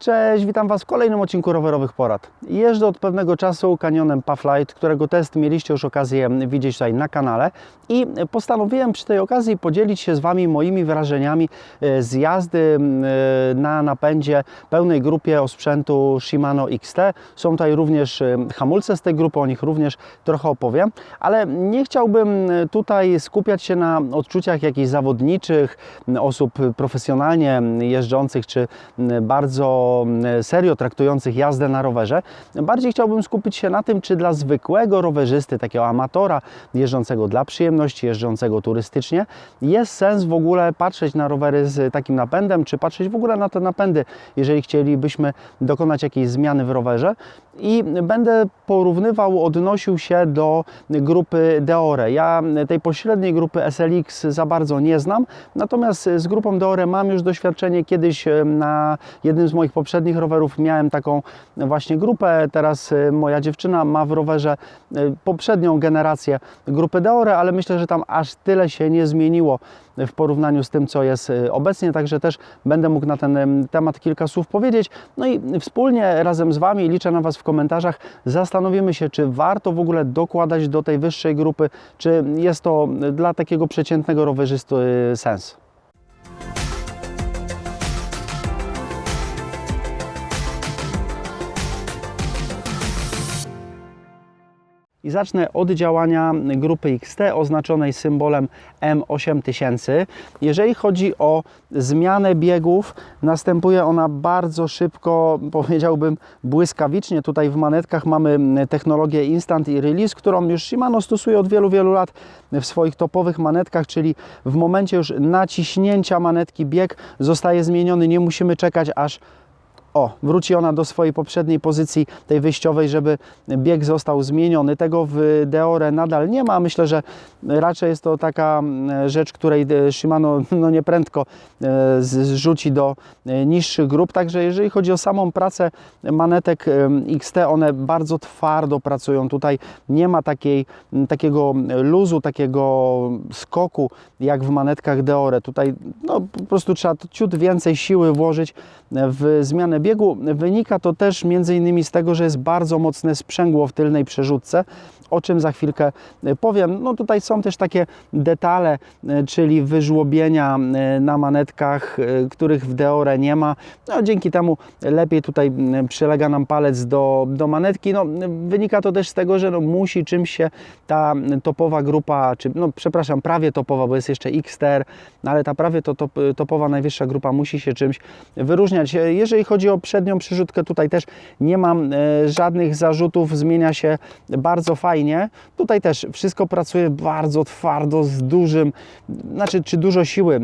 Cześć, witam Was w kolejnym odcinku Rowerowych Porad. Jeżdżę od pewnego czasu Canyonem Pathlight, którego test mieliście już okazję widzieć tutaj na kanale i postanowiłem przy tej okazji podzielić się z Wami moimi wrażeniami z jazdy na napędzie pełnej grupie osprzętu Shimano XT. Są tutaj również hamulce z tej grupy, o nich również trochę opowiem, ale nie chciałbym tutaj skupiać się na odczuciach jakichś zawodniczych, osób profesjonalnie jeżdżących czy bardzo serio traktujących jazdę na rowerze. Bardziej chciałbym skupić się na tym, czy dla zwykłego rowerzysty, takiego amatora jeżdżącego dla przyjemności, jeżdżącego turystycznie, jest sens w ogóle patrzeć na rowery z takim napędem, czy patrzeć w ogóle na te napędy, jeżeli chcielibyśmy dokonać jakiejś zmiany w rowerze. I będę porównywał, odnosił się do grupy Deore. Ja tej pośredniej grupy SLX za bardzo nie znam, natomiast z grupą Deore mam już doświadczenie. Kiedyś na jednym z moich poprzednich rowerów miałem taką właśnie grupę. Teraz moja dziewczyna ma w rowerze poprzednią generację grupy Deore, ale myślę, że tam aż tyle się nie zmieniło w porównaniu z tym, co jest obecnie, także też będę mógł na ten temat kilka słów powiedzieć. No i wspólnie razem z Wami, liczę na Was w komentarzach, zastanowimy się, czy warto w ogóle dokładać do tej wyższej grupy, czy jest to dla takiego przeciętnego rowerzysty sens. I zacznę od działania grupy XT oznaczonej symbolem M8000. Jeżeli chodzi o zmianę biegów, następuje ona bardzo szybko, powiedziałbym błyskawicznie. Tutaj w manetkach mamy technologię Instant i Release, którą już Shimano stosuje od wielu lat w swoich topowych manetkach, czyli w momencie już naciśnięcia manetki bieg zostaje zmieniony. Nie musimy czekać, aż wróci ona do swojej poprzedniej pozycji, tej wyjściowej, żeby bieg został zmieniony. Tego w Deore nadal nie ma. Myślę, że raczej jest to taka rzecz, której Shimano nieprędko zrzuci do niższych grup. Także jeżeli chodzi o samą pracę manetek XT, one bardzo twardo pracują. Tutaj nie ma takiego luzu, takiego skoku jak w manetkach Deore. Tutaj po prostu trzeba ciut więcej siły włożyć w zmianę biegu. Wynika to też m.in. z tego, że jest bardzo mocne sprzęgło w tylnej przerzutce, o czym za chwilkę powiem. Tutaj są też takie detale, czyli wyżłobienia na manetkach, których w Deore nie ma. Dzięki temu lepiej tutaj przylega nam palec do manetki. Wynika to też z tego, że musi czymś się ta topowa grupa, przepraszam, prawie topowa, bo jest jeszcze XTR, ale ta prawie topowa najwyższa grupa musi się czymś wyróżniać. Jeżeli chodzi o przednią przerzutkę, tutaj też nie mam żadnych zarzutów, zmienia się bardzo fajnie. Tutaj też wszystko pracuje bardzo twardo, z dużo siły.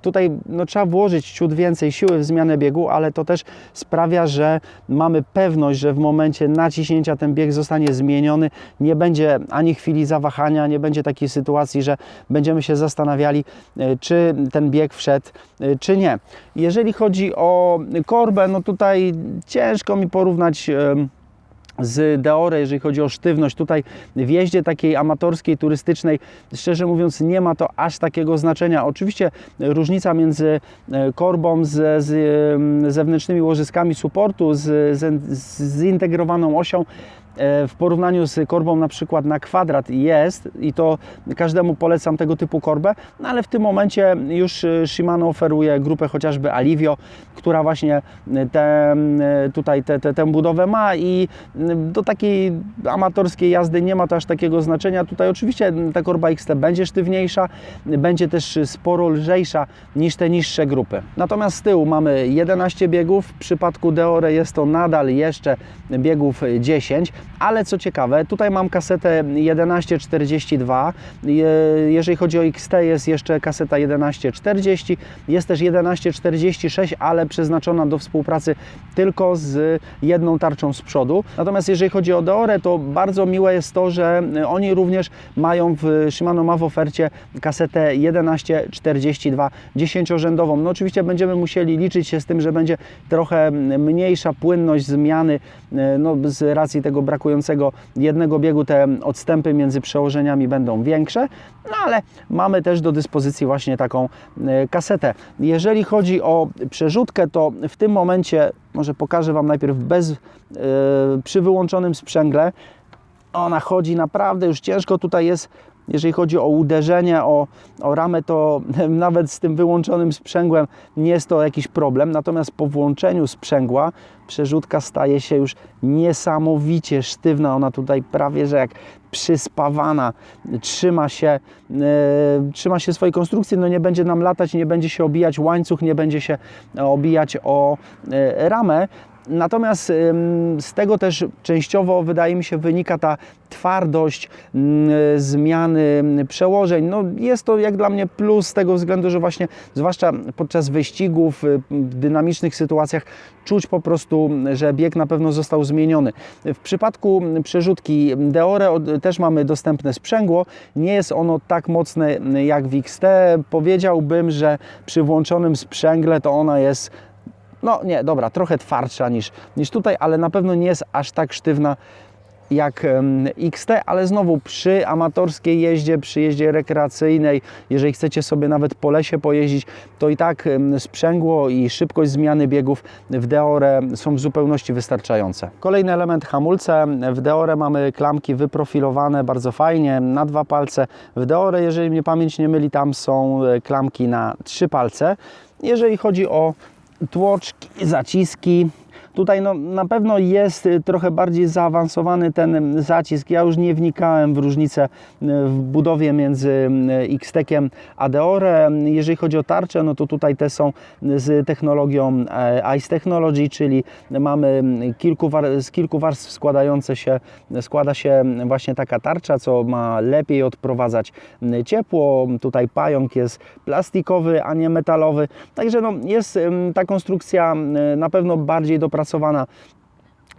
Tutaj trzeba włożyć ciut więcej siły w zmianę biegu, ale to też sprawia, że mamy pewność, że w momencie naciśnięcia ten bieg zostanie zmieniony. Nie będzie ani chwili zawahania, nie będzie takiej sytuacji, że będziemy się zastanawiali, czy ten bieg wszedł, czy nie. Jeżeli chodzi o korbę, tutaj ciężko mi porównać z Deore, jeżeli chodzi o sztywność. Tutaj w jeździe takiej amatorskiej, turystycznej, szczerze mówiąc, nie ma to aż takiego znaczenia. Oczywiście różnica między korbą z zewnętrznymi łożyskami supportu, z zintegrowaną osią, w porównaniu z korbą na przykład na kwadrat jest, i to każdemu polecam tego typu korbę, ale w tym momencie już Shimano oferuje grupę chociażby Alivio, która właśnie tę budowę ma i do takiej amatorskiej jazdy nie ma to aż takiego znaczenia. Tutaj oczywiście ta korba XT będzie sztywniejsza, będzie też sporo lżejsza niż te niższe grupy. Natomiast z tyłu mamy 11 biegów, w przypadku Deore jest to nadal jeszcze biegów 10, ale co ciekawe, tutaj mam kasetę 1142, jeżeli chodzi o XT jest jeszcze kaseta 1140, jest też 1146, ale przeznaczona do współpracy tylko z jedną tarczą z przodu. Natomiast jeżeli chodzi o Deore, to bardzo miłe jest to, że oni również mają Shimano ma w ofercie kasetę 1142 10-rzędową. Oczywiście będziemy musieli liczyć się z tym, że będzie trochę mniejsza płynność zmiany, z racji tego braku brakującego jednego biegu te odstępy między przełożeniami będą większe, no ale mamy też do dyspozycji właśnie taką kasetę. Jeżeli chodzi o przerzutkę, to w tym momencie, może pokażę Wam najpierw przy wyłączonym sprzęgle, ona chodzi naprawdę już ciężko, tutaj jest. Jeżeli chodzi o uderzenie, o ramę, to nawet z tym wyłączonym sprzęgłem nie jest to jakiś problem. Natomiast po włączeniu sprzęgła przerzutka staje się już niesamowicie sztywna. Ona tutaj prawie że jak przyspawana, trzyma się swojej konstrukcji, no nie będzie nam latać, nie będzie się obijać łańcuch, nie będzie się obijać o ramę. Natomiast z tego też częściowo, wydaje mi się, wynika ta twardość zmiany przełożeń. No jest to jak dla mnie plus z tego względu, że właśnie zwłaszcza podczas wyścigów, w dynamicznych sytuacjach czuć po prostu, że bieg na pewno został zmieniony. W przypadku przerzutki Deore też mamy dostępne sprzęgło. Nie jest ono tak mocne jak w XT. Powiedziałbym, że przy włączonym sprzęgle to ona jest, no nie, dobra, trochę twardsza niż tutaj, ale na pewno nie jest aż tak sztywna jak XT, ale znowu przy amatorskiej jeździe, przy jeździe rekreacyjnej, jeżeli chcecie sobie nawet po lesie pojeździć, to i tak sprzęgło i szybkość zmiany biegów w Deore są w zupełności wystarczające. Kolejny element, hamulce. W Deore mamy klamki wyprofilowane bardzo fajnie na 2 palce. W Deore, jeżeli mnie pamięć nie myli, tam są klamki na 3 palce. Jeżeli chodzi o tłoczki, zaciski, tutaj no, na pewno jest trochę bardziej zaawansowany ten zacisk. Ja już nie wnikałem w różnicę w budowie między X-Tekiem a Deore. Jeżeli chodzi o tarcze, no to tutaj te są z technologią ICE Technology, czyli mamy z kilku warstw składa się właśnie taka tarcza, co ma lepiej odprowadzać ciepło. Tutaj pająk jest plastikowy, a nie metalowy. Także no, jest ta konstrukcja na pewno bardziej dopracowana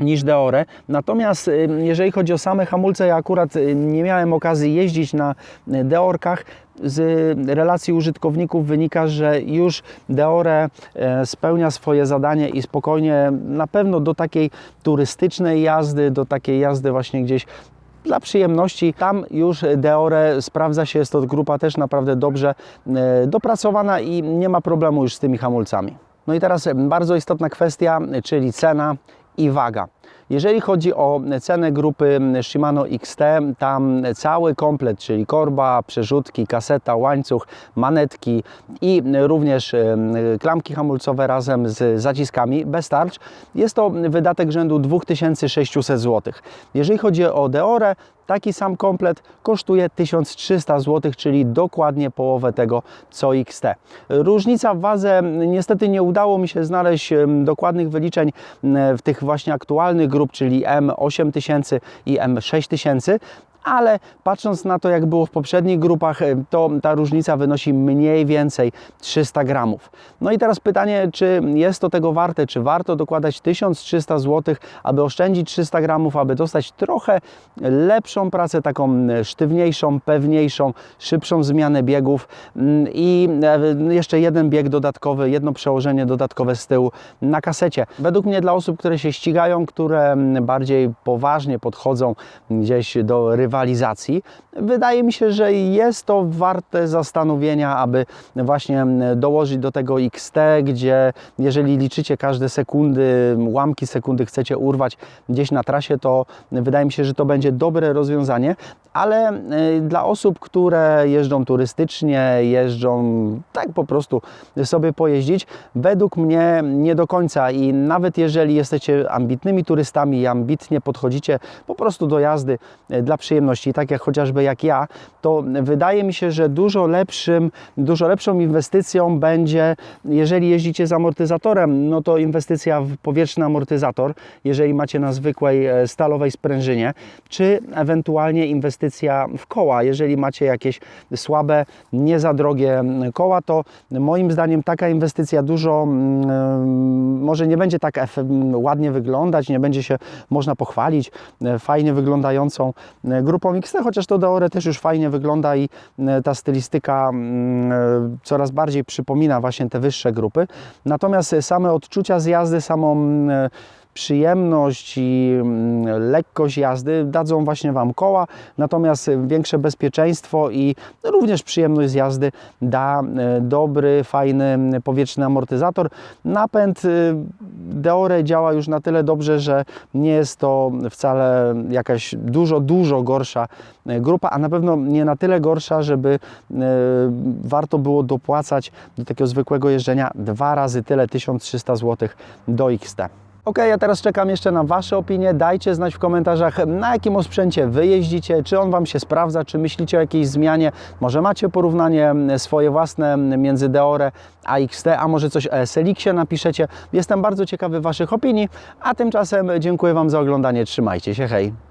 niż Deore. Natomiast jeżeli chodzi o same hamulce, ja akurat nie miałem okazji jeździć na Deorkach. Z relacji użytkowników wynika, że już Deore spełnia swoje zadanie i spokojnie na pewno do takiej turystycznej jazdy, do takiej jazdy właśnie gdzieś dla przyjemności, tam już Deore sprawdza się, jest to grupa też naprawdę dobrze dopracowana i nie ma problemu już z tymi hamulcami. No i teraz bardzo istotna kwestia, czyli cena i waga. Jeżeli chodzi o cenę grupy Shimano XT, tam cały komplet, czyli korba, przerzutki, kaseta, łańcuch, manetki i również klamki hamulcowe razem z zaciskami bez tarcz, jest to wydatek rzędu 2600 zł. Jeżeli chodzi o Deore, taki sam komplet kosztuje 1300 zł, czyli dokładnie połowę tego co XT. Różnica w wadze, niestety nie udało mi się znaleźć dokładnych wyliczeń w tych właśnie aktualnych grup, czyli M8000 i M6000, ale patrząc na to, jak było w poprzednich grupach, to ta różnica wynosi mniej więcej 300 gramów. No i teraz pytanie, czy jest to tego warte, czy warto dokładać 1300 zł, aby oszczędzić 300 gramów, aby dostać trochę lepszą pracę, taką sztywniejszą, pewniejszą, szybszą zmianę biegów i jeszcze jeden bieg dodatkowy, jedno przełożenie dodatkowe z tyłu na kasecie. Według mnie dla osób, które się ścigają, które bardziej poważnie podchodzą gdzieś do rywalizacji, wydaje mi się, że jest to warte zastanowienia, aby właśnie dołożyć do tego XT, gdzie jeżeli liczycie każde sekundy, ułamki sekundy chcecie urwać gdzieś na trasie, to wydaje mi się, że to będzie dobre rozwiązanie, ale dla osób, które jeżdżą turystycznie, jeżdżą tak po prostu sobie pojeździć, według mnie nie do końca i nawet jeżeli jesteście ambitnymi turystami i ambitnie podchodzicie po prostu do jazdy dla przyjemności, tak jak chociażby jak ja, to wydaje mi się, że dużo lepszą inwestycją będzie, jeżeli jeździcie z amortyzatorem, no to inwestycja w powietrzny amortyzator, jeżeli macie na zwykłej stalowej sprężynie, czy ewentualnie inwestycja w koła. Jeżeli macie jakieś słabe, nie za drogie koła, to moim zdaniem taka inwestycja dużo, może nie będzie tak ładnie wyglądać, nie będzie się można pochwalić fajnie wyglądającą grupą XT, chociaż to Deore też już fajnie wygląda i ta stylistyka coraz bardziej przypomina właśnie te wyższe grupy. Natomiast same odczucia z jazdy, przyjemność i lekkość jazdy dadzą właśnie Wam koła, natomiast większe bezpieczeństwo i również przyjemność z jazdy da dobry, fajny powietrzny amortyzator. Napęd Deore działa już na tyle dobrze, że nie jest to wcale jakaś dużo gorsza grupa, a na pewno nie na tyle gorsza, żeby warto było dopłacać do takiego zwykłego jeżdżenia 2 razy tyle, 1300 zł do XT. Ok, ja teraz czekam jeszcze na Wasze opinie. Dajcie znać w komentarzach, na jakim osprzęcie Wy jeździcie, czy on Wam się sprawdza, czy myślicie o jakiejś zmianie. Może macie porównanie swoje własne między Deore a XT, a może coś o SLX-ie napiszecie. Jestem bardzo ciekawy Waszych opinii, a tymczasem dziękuję Wam za oglądanie. Trzymajcie się, hej!